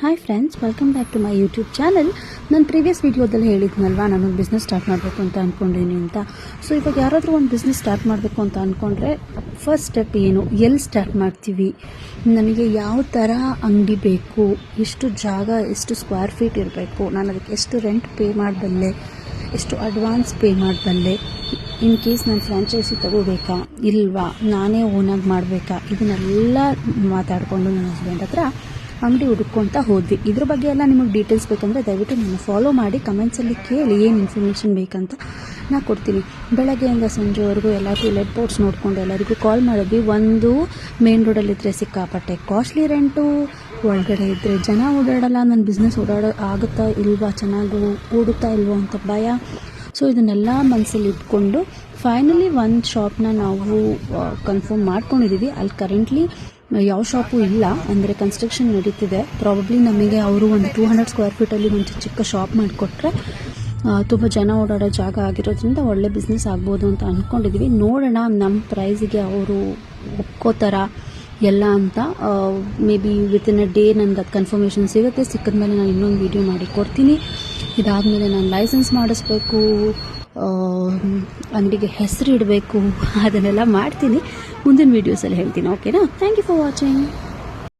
Hi friends, welcome back to my YouTube channel. ನಾನು previous ವೀಡಿಯೋದಲ್ಲಿ ಹೇಳಿದ್ನಲ್ವಾ, ನಾನೊಂದು ಬಿಸ್ನೆಸ್ ಸ್ಟಾರ್ಟ್ ಮಾಡಬೇಕು ಅಂತ ಅಂದ್ಕೊಂಡಿನಿ ಅಂತ. ಸೊ ಇವಾಗ ಯಾರಾದರೂ ಒಂದು ಬಿಸ್ನೆಸ್ ಸ್ಟಾರ್ಟ್ ಮಾಡಬೇಕು ಅಂತ ಅಂದ್ಕೊಂಡ್ರೆ ಫಸ್ಟ್ ಸ್ಟೆಪ್ ಏನು, ಎಲ್ಲಿ ಸ್ಟಾರ್ಟ್ ಮಾಡ್ತೀವಿ, ನಮಗೆ ಯಾವ ಥರ ಅಂಗಡಿ ಬೇಕು, ಎಷ್ಟು ಜಾಗ, ಎಷ್ಟು ಸ್ಕ್ವೇರ್ ಫೀಟ್ ಇರಬೇಕು, ನಾನು ಅದಕ್ಕೆ ಎಷ್ಟು ರೆಂಟ್ ಪೇ ಮಾಡಬಲ್ಲೆ, ಎಷ್ಟು ಅಡ್ವಾನ್ಸ್ ಪೇ ಮಾಡಬಲ್ಲೆ, ಇನ್ ಕೇಸ್ ನಾನು ಫ್ರಾಂಚೈಸಿ ತಗೋಬೇಕಾ ಇಲ್ವಾ, ನಾನೇ ಓನಾಗಿ ಮಾಡಬೇಕಾ, ಇದನ್ನೆಲ್ಲ ಮಾತಾಡಿಕೊಂಡು ನನ್ನ ಹಸ್ಬೆಂಡ್ ಹತ್ರ ಅಂಗಡಿ ಹುಡುಕೊಂತ ಹೋದ್ವಿ. ಇದ್ರ ಬಗ್ಗೆ ಎಲ್ಲ ನಿಮಗೆ ಡೀಟೇಲ್ಸ್ ಬೇಕಂದರೆ ದಯವಿಟ್ಟು ನಾನು ಫಾಲೋ ಮಾಡಿ ಕಮೆಂಟ್ಸಲ್ಲಿ ಕೇಳಿ ಏನು ಇನ್ಫಾರ್ಮೇಷನ್ ಬೇಕಂತ ನಾನು ಕೊಡ್ತೀನಿ. ಬೆಳಗ್ಗೆಯಿಂದ ಸಂಜೆವರೆಗೂ ಎಲ್ಲ ಟೂಲೆಟ್ ಬೋರ್ಡ್ಸ್ ನೋಡಿಕೊಂಡು ಎಲ್ಲರಿಗೂ ಕಾಲ್ ಮಾಡಿದ್ವಿ. ಒಂದು ಮೇನ್ ರೋಡಲ್ಲಿದ್ದರೆ ಸಿಕ್ಕಾಪಟ್ಟೆ ಕಾಸ್ಟ್ಲಿ ರೆಂಟು, ಒಳಗಡೆ ಇದ್ದರೆ ಜನ ಓಡಾಡಲ್ಲ, ನನ್ನ ಬಿಸ್ನೆಸ್ ಆಗುತ್ತಾ ಇಲ್ವಾ, ಚೆನ್ನಾಗಿ ಓಡುತ್ತಾ ಇಲ್ವೋ ಅಂತ ಭಯ. ಸೊ ಇದನ್ನೆಲ್ಲ ಮನಸ್ಸಲ್ಲಿ ಇಟ್ಕೊಂಡು ಫೈನಲಿ ಒಂದು ಶಾಪ್ನ ನಾವು ಕನ್ಫರ್ಮ್ ಮಾಡ್ಕೊಂಡಿದ್ದೀವಿ. ಅಲ್ಲಿ ಕರೆಂಟ್ಲಿ ಯಾವ ಶಾಪು ಇಲ್ಲ, ಅಂದರೆ ಕನ್ಸ್ಟ್ರಕ್ಷನ್ ನಡೀತಿದೆ. ಪ್ರಾಬಬ್ಲಿ ನಮಗೆ ಅವರು ಒಂದು 200 ಸ್ಕ್ವೇರ್ ಫೀಟಲ್ಲಿ ಒಂದು ಚಿಕ್ಕ ಶಾಪ್ ಮಾಡಿಕೊಟ್ರೆ ತುಂಬ ಜನ ಓಡಾಡೋ ಜಾಗ ಆಗಿರೋದ್ರಿಂದ ಒಳ್ಳೆ ಬಿಸ್ನೆಸ್ ಆಗ್ಬೋದು ಅಂತ ಅಂದ್ಕೊಂಡಿದ್ದೀವಿ. ನೋಡೋಣ ನಮ್ಮ ಪ್ರೈಸಿಗೆ ಅವರು ಒಪ್ಕೋತಾರ ಎಲ್ಲ ಅಂತ. May be within a day ನನಗೆ ಅದು ಕನ್ಫರ್ಮೇಷನ್ ಸಿಗುತ್ತೆ. ಸಿಕ್ಕಿದ್ಮೇಲೆ ನಾನು ಇನ್ನೊಂದು ವೀಡಿಯೋ ಮಾಡಿ ಕೊಡ್ತೀನಿ. ಇದಾದಮೇಲೆ ನಾನು ಲೈಸೆನ್ಸ್ ಮಾಡಿಸ್ಬೇಕು, ಅಂಗಡಿಗೆ ಹೆಸರು ಇಡಬೇಕು, ಅದನ್ನೆಲ್ಲ ಮಾಡ್ತೀನಿ. ಮುಂದಿನ ವೀಡಿಯೋಸಲ್ಲಿ ಹೇಳ್ತೀನಿ. ಓಕೆನಾ? Thank you for watching.